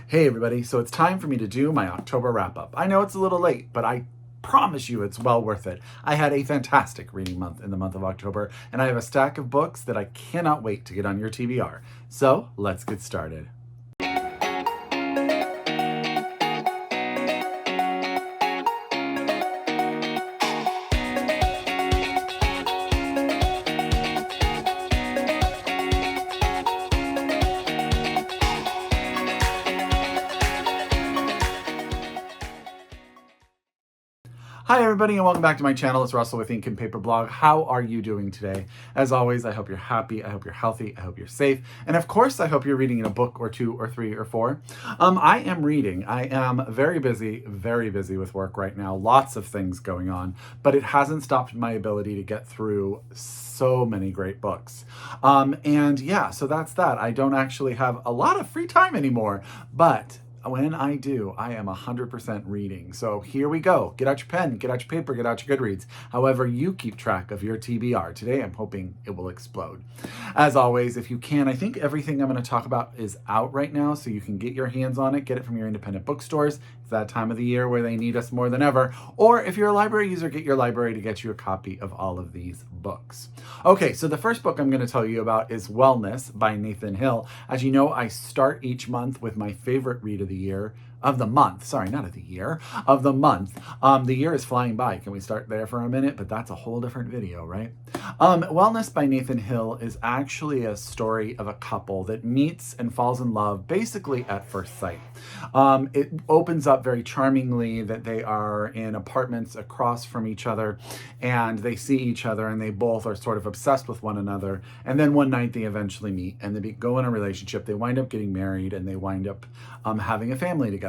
Hey everybody, so it's time for me to do my October wrap up. I know it's a little late, but I promise you it's well worth it. I had a fantastic reading month in the month of October, and I have a stack of books that I cannot wait to get on your TBR. So let's get started. Hi everybody and welcome back to my channel. It's Russell with Ink and Paper Blog. How are you doing today? As always, I hope you're happy, I hope you're healthy, I hope you're safe, and of course I hope you're reading a book or two or three or four. I am reading. I am very busy with work right now. Lots of things going on, but it hasn't stopped my ability to get through so many great books. And yeah, so that's that. I don't actually have a lot of free time anymore, but when I do, I am 100% reading. So here we go. Get out your pen, get out your paper, get out your Goodreads. However you keep track of your TBR. Today I'm hoping it will explode. As always, if you can, I think everything I'm going to talk about is out right now, so you can get your hands on it, get it from your independent bookstores. It's that time of the year where they need us more than ever. Or if you're a library user, get your library to get you a copy of all of these books. Okay, so the first book I'm going to tell you about is Wellness by Nathan Hill. As you know, I start each month with my favorite read of the year, of the month, sorry, not of the year, of the month. The year is flying by. Can we start there for a minute? But that's a whole different video, right? Wellness by Nathan Hill is actually a story of a couple that meets and falls in love basically at first sight. It opens up very charmingly that they are in apartments across from each other and they see each other and they both are sort of obsessed with one another. And then one night they eventually meet and they go in a relationship. They wind up getting married and they wind up having a family together.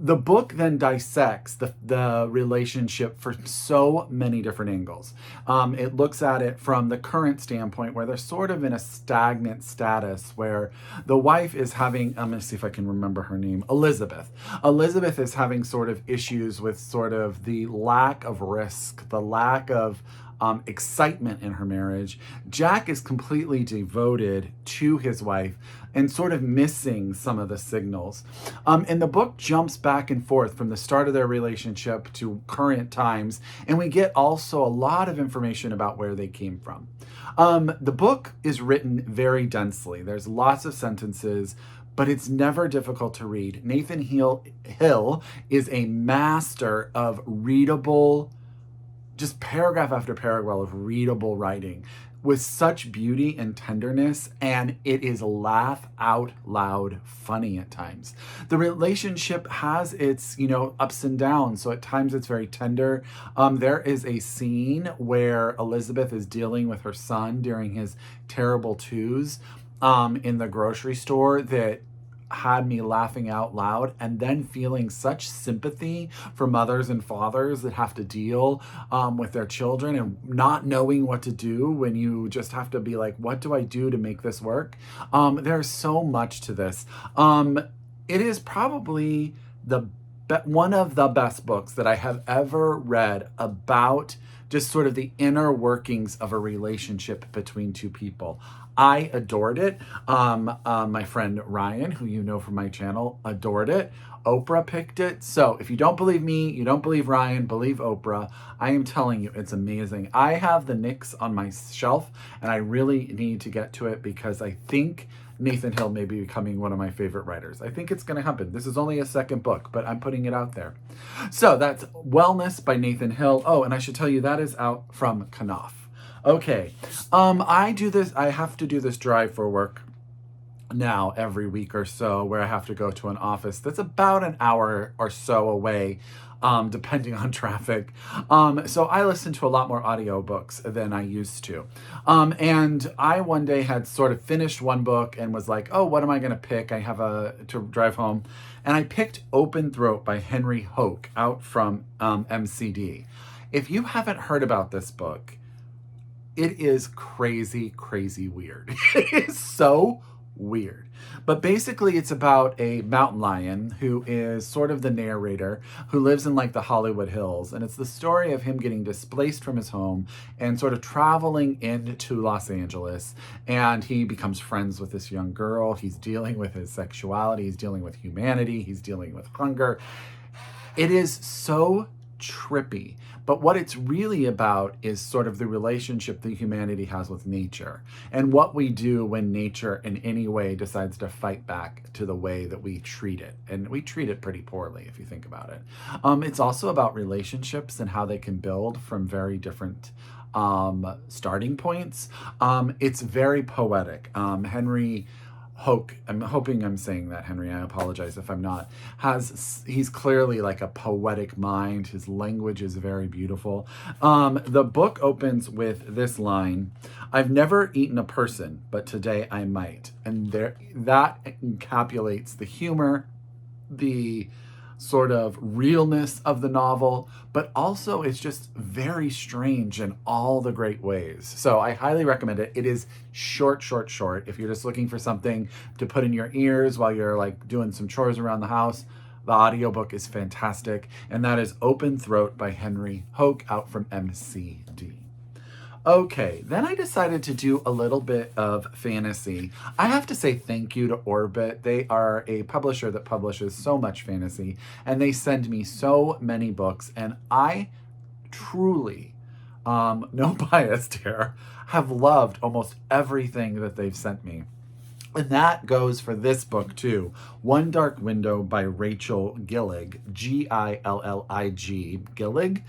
The book then dissects the relationship for so many different angles. It looks at it from the current standpoint where they're sort of in a stagnant status where the wife is having, I'm going to see if I can remember her name, Elizabeth. Elizabeth is having sort of issues with sort of the lack of risk, the lack of excitement in her marriage. Jack is completely devoted to his wife and sort of missing some of the signals. And the book jumps back and forth from the start of their relationship to current times, and we get also a lot of information about where they came from. The book is written very densely. There's lots of sentences, but it's never difficult to read. Nathan Hill is a master of readable, just paragraph after paragraph of readable writing with such beauty and tenderness, and it is laugh out loud funny at times. The relationship has its, ups and downs, so at times it's very tender. There is a scene where Elizabeth is dealing with her son during his terrible twos in the grocery store that had me laughing out loud and then feeling such sympathy for mothers and fathers that have to deal with their children and not knowing what to do when you just have to be like, what do I do to make this work? There's so much to this. It is probably one of the best books that I have ever read about just sort of the inner workings of a relationship between two people. I adored it. My friend Ryan, who you know from my channel, adored it. Oprah picked it. So if you don't believe me, you don't believe Ryan, believe Oprah. I am telling you, it's amazing. I have the Nicks on my shelf and I really need to get to it because I think Nathan Hill may be becoming one of my favorite writers. I think it's going to happen. This is only a second book, but I'm putting it out there. So that's Wellness by Nathan Hill. Oh, and I should tell you that is out from Knopf. Okay, I have to do this drive for work now every week or so where I have to go to an office that's about an hour or so away, depending on traffic. So I listen to a lot more audiobooks than I used to. And I one day had sort of finished one book and was like, oh, what am I going to pick? I have to drive home. And I picked Open Throat by Henry Hoke out from MCD. If you haven't heard about this book, it is crazy, crazy weird. It is so weird. But basically, it's about a mountain lion who is sort of the narrator, who lives in like the Hollywood Hills. And it's the story of him getting displaced from his home and sort of traveling into Los Angeles. And he becomes friends with this young girl. He's dealing with his sexuality, he's dealing with humanity, he's dealing with hunger. It is so trippy. But what it's really about is sort of the relationship that humanity has with nature and what we do when nature in any way decides to fight back to the way that we treat it. And we treat it pretty poorly if you think about it. It's also about relationships and how they can build from very different starting points. It's very poetic. Henry Hoke, I'm hoping I'm saying that, Henry, I apologize if I'm not, he's clearly like a poetic mind. His language is very beautiful. The book opens with this line: "I've never eaten a person, but today I might." And that encapsulates the humor, the sort of realness of the novel, but also it's just very strange in all the great ways. So I highly recommend it. It is short. If you're just looking for something to put in your ears while you're like doing some chores around the house, the audiobook is fantastic. And that is Open Throat by Henry Hoke, out from MCD. Okay, then I decided to do a little bit of fantasy. I have to say thank you to Orbit. They are a publisher that publishes so much fantasy, and they send me so many books, and I truly, no bias here, have loved almost everything that they've sent me. And that goes for this book too. One Dark Window by Rachel Gillig, Gillig, Gillig.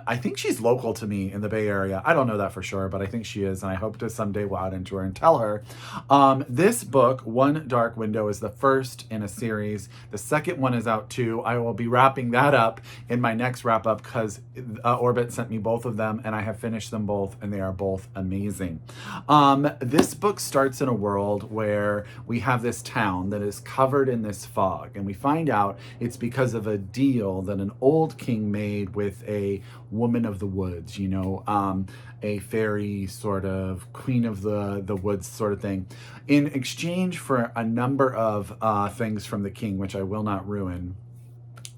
I think she's local to me in the Bay Area. I don't know that for sure, but I think she is, and I hope to someday go out into her and tell her. This book, One Dark Window, is the first in a series. The second one is out too. I will be wrapping that up in my next wrap up because Orbit sent me both of them, and I have finished them both, and they are both amazing. This book starts in a world where we have this town that is covered in this fog, and we find out it's because of a deal that an old king made with a woman of the woods, a fairy sort of queen of the woods sort of thing, in exchange for a number of things from the king, which I will not ruin.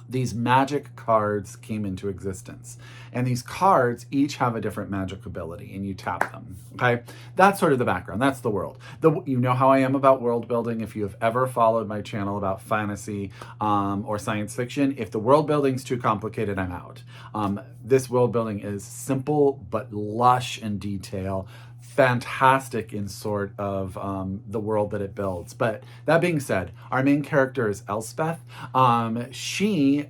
These magic cards came into existence. And these cards each have a different magic ability, and you tap them, okay? That's sort of the background. That's the world. You know how I am about world building. If you have ever followed my channel about fantasy or science fiction, if the world building's too complicated, I'm out. This world building is simple but lush in detail. Fantastic in sort of the world that it builds. But that being said, our main character is Elspeth. She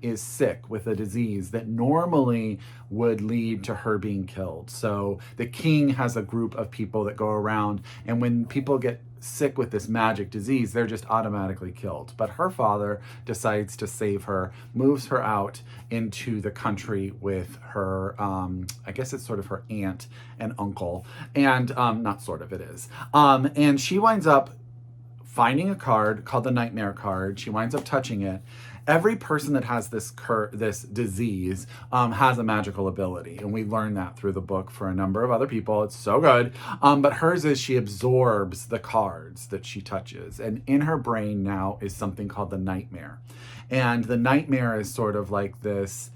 is sick with a disease that normally would lead to her being killed. So the king has a group of people that go around, and when people get sick with this magic disease, they're just automatically killed. But her father decides to save her, moves her out into the country with her, I guess it's sort of her aunt and uncle, and not sort of, it is. And she winds up finding a card called the Nightmare card. She winds up touching it. Every person that has this disease has a magical ability, and we learn that through the book for a number of other people. It's so good. But hers is she absorbs the cards that she touches, and in her brain now is something called the Nightmare. And the Nightmare is sort of like this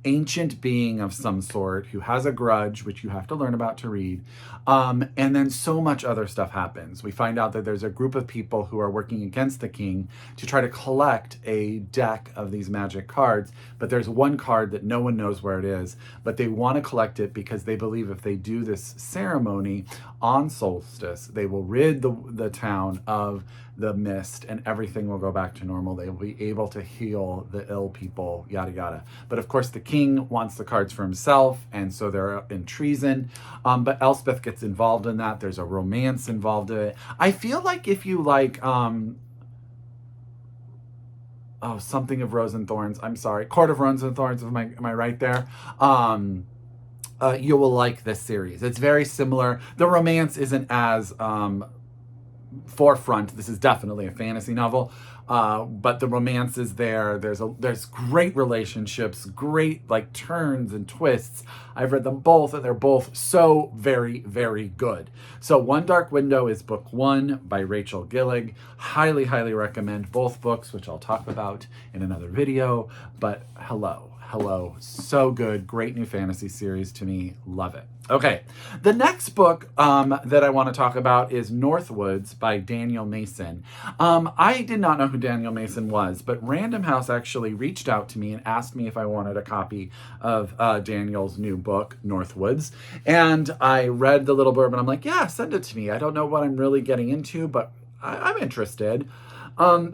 ancient being of some sort who has a grudge, which you have to learn about to read. And then so much other stuff happens. We find out that there's a group of people who are working against the king to try to collect a deck of these magic cards, but there's one card that no one knows where it is, but they want to collect it because they believe if they do this ceremony on solstice, they will rid the town of the mist and everything will go back to normal. They will be able to heal the ill people, yada yada. But of course the king wants the cards for himself, and so they're in treason. But Elspeth gets involved in that. There's a romance involved in it. I feel like if you like something of Rose and Thorns, I'm sorry, Court of Rose and Thorns, am I right there? You will like this series. It's very similar. The romance isn't as forefront. This is definitely a fantasy novel, but the romance is there. There's great relationships, great like turns and twists. I've read them both, and they're both so very, very good. So One Dark Window is book 1 by Rachel Gillig. Highly, highly recommend both books, which I'll talk about in another video. But hello, so good. Great new fantasy series to me. Love it. Okay, the next book that I want to talk about is Northwoods by Daniel Mason. I did not know who Daniel Mason was, but Random House actually reached out to me and asked me if I wanted a copy of Daniel's new book, Northwoods. And I read the little blurb and I'm like, yeah, send it to me. I don't know what I'm really getting into, but I'm interested.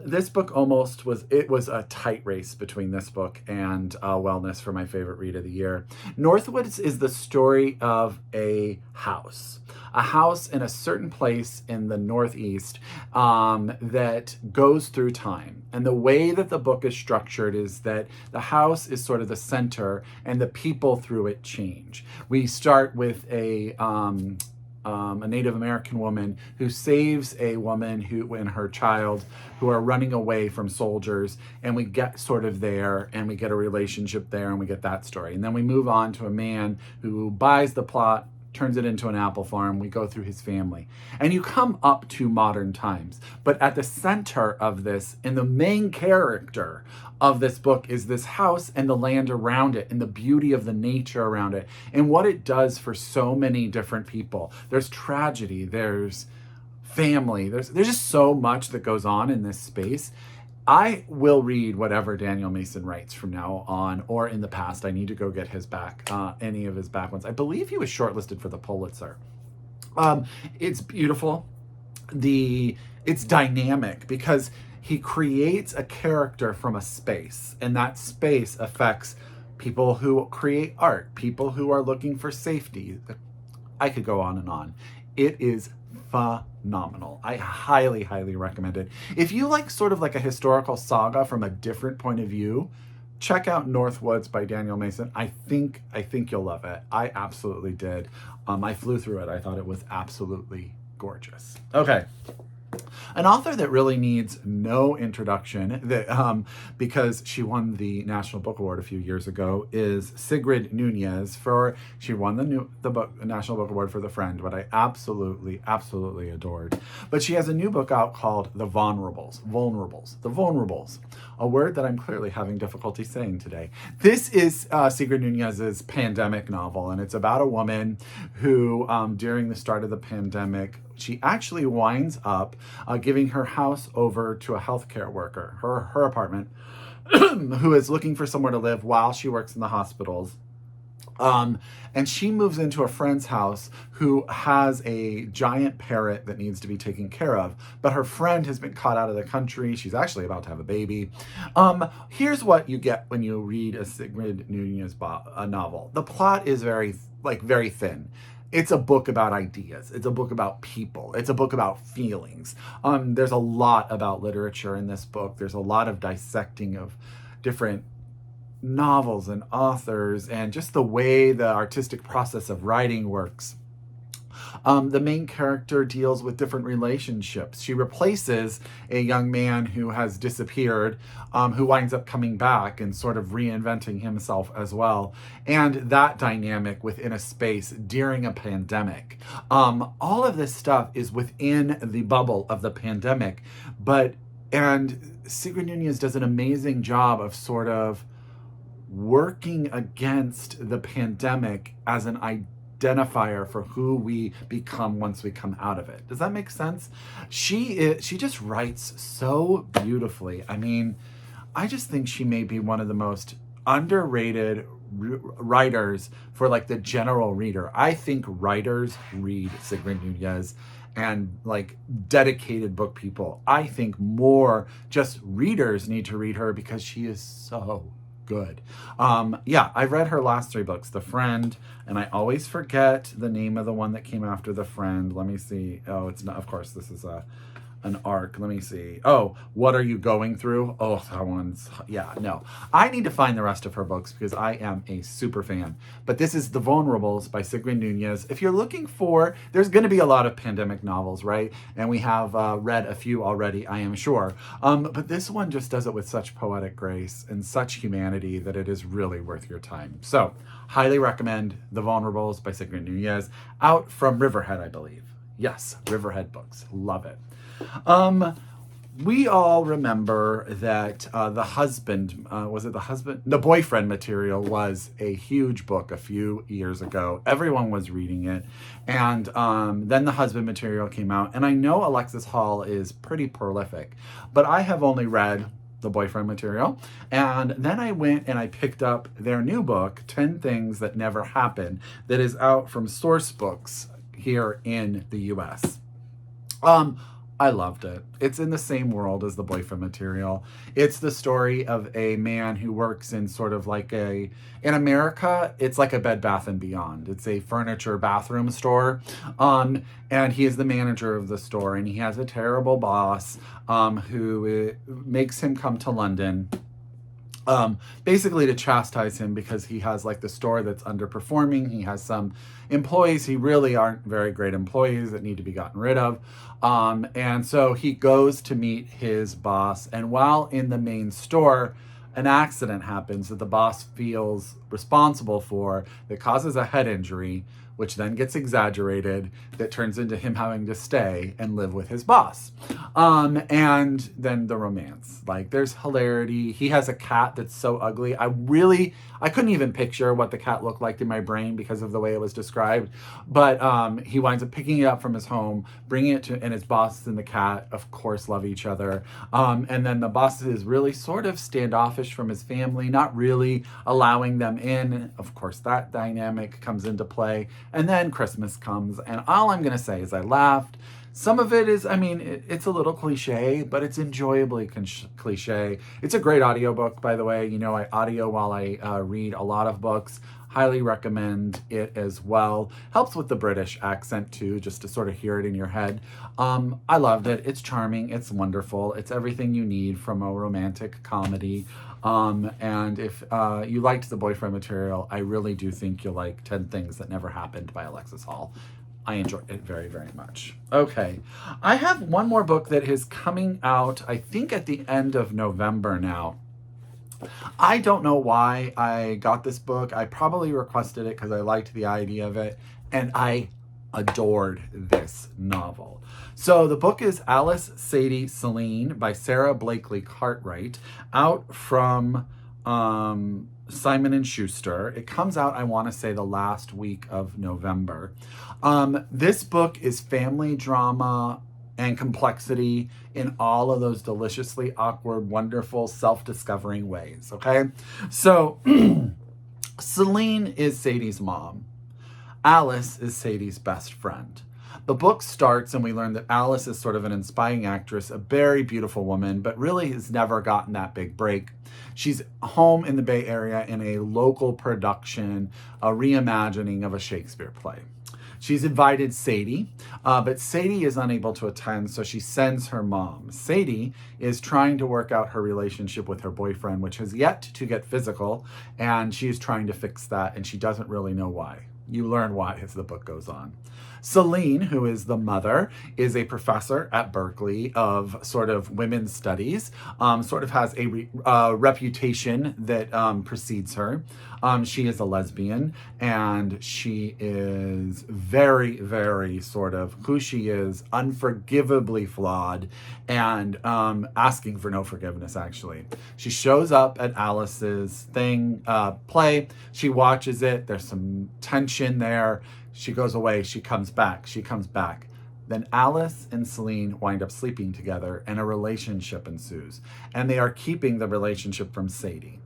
This book was a tight race between this book and Wellness for my favorite read of the year. Northwoods is the story of a house in a certain place in the Northeast that goes through time. And the way that the book is structured is that the house is sort of the center and the people through it change. We start with a Native American woman who saves a woman and her child who are running away from soldiers, and we get sort of there, and we get a relationship there, and we get that story. And then we move on to a man who buys the plot, turns it into an apple farm. We go through his family. And you come up to modern times. But at the center of this, and the main character of this book, is this house and the land around it and the beauty of the nature around it and what it does for so many different people. There's tragedy, there's family, there's just so much that goes on in this space. I will read whatever Daniel Mason writes from now on, or in the past. I need to go get his back, any of his back ones. I believe he was shortlisted for the Pulitzer. It's beautiful. It's dynamic because he creates a character from a space, and that space affects people who create art, people who are looking for safety. I could go on and on. It is phenomenal. I highly, highly recommend it. If you like sort of like a historical saga from a different point of view, check out Northwoods by Daniel Mason. I think you'll love it. I absolutely did. I flew through it. I thought it was absolutely gorgeous. Okay. An author that really needs no introduction, because she won the National Book Award a few years ago, is Sigrid Nunez. She won the National Book Award for The Friend, what I absolutely, absolutely adored. But she has a new book out called The Vulnerables, a word that I'm clearly having difficulty saying today. This is Sigrid Nunez's pandemic novel, and it's about a woman who, during the start of the pandemic, she actually winds up giving her house over to a healthcare worker, her apartment, who is looking for somewhere to live while she works in the hospitals. And she moves into a friend's house who has a giant parrot that needs to be taken care of. But her friend has been caught out of the country. She's actually about to have a baby. Here's what you get when you read a Sigrid Nunez novel. The plot is very thin. It's a book about ideas. It's a book about people. It's a book about feelings. There's a lot about literature in this book. There's a lot of dissecting of different novels and authors and just the way the artistic process of writing works. The main character deals with different relationships. She replaces a young man who has disappeared, who winds up coming back and sort of reinventing himself as well. And that dynamic within a space during a pandemic. All of this stuff is within the bubble of the pandemic, and Sigrid Nunez does an amazing job of sort of working against the pandemic as an identifier for who we become once we come out of it. Does that make sense? She just writes so beautifully. I mean, I just think she may be one of the most underrated writers for like the general reader. I think writers read Sigrid Nunez, and like dedicated book people, I think more just readers need to read her because she is so good. I've read her last 3 books, The Friend, and I always forget the name of the one that came after The Friend. Let me see. Oh, it's not, of course, this is an arc. Let me see. Oh, What Are You Going Through? Oh, that one's, yeah, no. I need to find the rest of her books because I am a super fan. But this is The Vulnerables by Sigrid Nunez. If you're looking for, there's going to be a lot of pandemic novels, right? And we have read a few already, I am sure. But this one just does it with such poetic grace and such humanity that it is really worth your time. So, highly recommend The Vulnerables by Sigrid Nunez, out from Riverhead, I believe. Yes, Riverhead Books. Love it. We all remember that the boyfriend material was a huge book a few years ago. Everyone was reading it. And then the husband material came out. And I know Alexis Hall is pretty prolific, but I have only read the boyfriend material. And then I went and I picked up their new book, 10 Things That Never Happened, that is out from Sourcebooks here in the US. I loved it. It's in the same world as the boyfriend material. It's the story of a man who works in sort of like in America, it's like a Bed Bath & Beyond. It's a furniture bathroom store. And he is the manager of the store, and he has a terrible boss who makes him come to London basically to chastise him because he has like the store that's underperforming. He has some employees who really aren't very great employees that need to be gotten rid of. And so he goes to meet his boss, and while in the main store, an accident happens that the boss feels responsible for that causes a head injury, which then gets exaggerated, that turns into him having to stay and live with his boss. And then the romance. Like, there's hilarity. He has a cat that's so ugly. I couldn't even picture what the cat looked like in my brain because of the way it was described. But he winds up picking it up from his home, bringing it to, and his boss and the cat, of course, love each other. And then the boss is really sort of standoffish from his family, not really allowing them in. Of course, that dynamic comes into play. And then Christmas comes, and all I'm going to say is I laughed. Some of it is, it's a little cliche, but it's enjoyably cliche. It's a great audiobook, by the way. You know, I audio while I read a lot of books. Highly recommend it as well. Helps with the British accent too, just to sort of hear it in your head. I loved it. It's charming. It's wonderful. It's everything you need from a romantic comedy. And if you liked the boyfriend material, I really do think you'll like 10 Things That Never Happened by Alexis Hall. I enjoyed it very, very much. Okay, I have one more book that is coming out, I think at the end of November now. I don't know why I got this book. I probably requested it because I liked the idea of it, and I adored this novel. So the book is Alice, Saide, Celine by Sarah Blakley-Cartwright, out from Simon & Schuster. It comes out, I want to say, the last week of November. This book is family drama and complexity in all of those deliciously awkward, wonderful, self-discovering ways, okay? So Celine is Saide's mom. Alice is Saide's best friend. The book starts and we learn that Alice is sort of an inspiring actress, a very beautiful woman, but really has never gotten that big break. She's home in the Bay Area in a local production, a reimagining of a Shakespeare play. She's invited Saide, but Saide is unable to attend, so she sends her mom. Saide is trying to work out her relationship with her boyfriend, which has yet to get physical, and she's trying to fix that, and she doesn't really know why. You learn why as the book goes on. Celine, who is the mother, is a professor at Berkeley of sort of women's studies, sort of has a reputation that precedes her. She is a lesbian, and she is very, very sort of who she is, unforgivably flawed, and asking for no forgiveness, actually. She shows up at Alice's play. She watches it. There's some tension there. She goes away, she comes back. Then Alice and Celine wind up sleeping together and a relationship ensues. And they are keeping the relationship from Saide.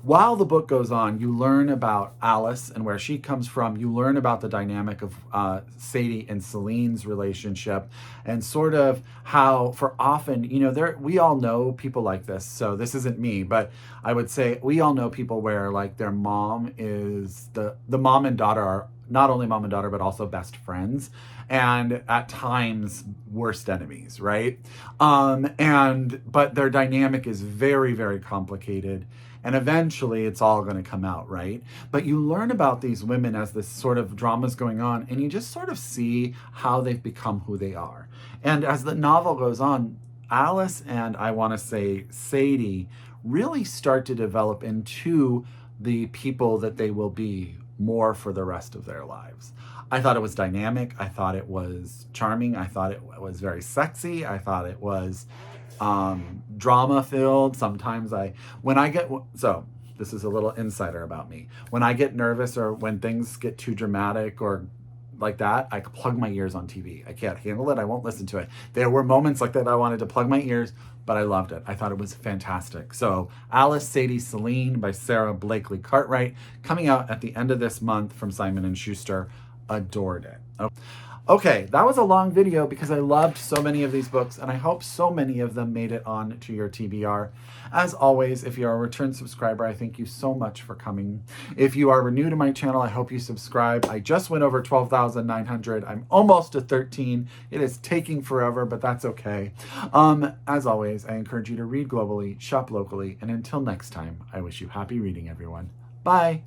while the book goes on, you learn about Alice and where she comes from. You learn about the dynamic of Saide and Celine's relationship, and sort of how, for often, you know, we all know people like this. So this isn't me, but I would say we all know people where like their mom is the mom and daughter are not only mom and daughter, but also best friends, and at times worst enemies, right? But their dynamic is very, very complicated. And eventually it's all going to come out, right? But you learn about these women as this sort of drama's going on, and you just sort of see how they've become who they are. And as the novel goes on, Alice and I want to say Saide really start to develop into the people that they will be more for the rest of their lives. I thought it was dynamic. I thought it was charming. I thought it was very sexy. I thought it was drama filled. Sometimes so this is a little insider about me. When I get nervous or when things get too dramatic or like that, I plug my ears on TV. I can't handle it. I won't listen to it. There were moments like that I wanted to plug my ears, but I loved it. I thought it was fantastic. So Alice, Saide, Celine by Sarah Blakley-Cartwright, coming out at the end of this month from Simon & Schuster. Adored it. Okay, that was a long video because I loved so many of these books, and I hope so many of them made it on to your TBR. As always, if you're a return subscriber, I thank you so much for coming. If you are new to my channel, I hope you subscribe. I just went over 12,900. I'm almost to 13. It is taking forever, but that's okay. As always, I encourage you to read globally, shop locally, and until next time, I wish you happy reading, everyone. Bye.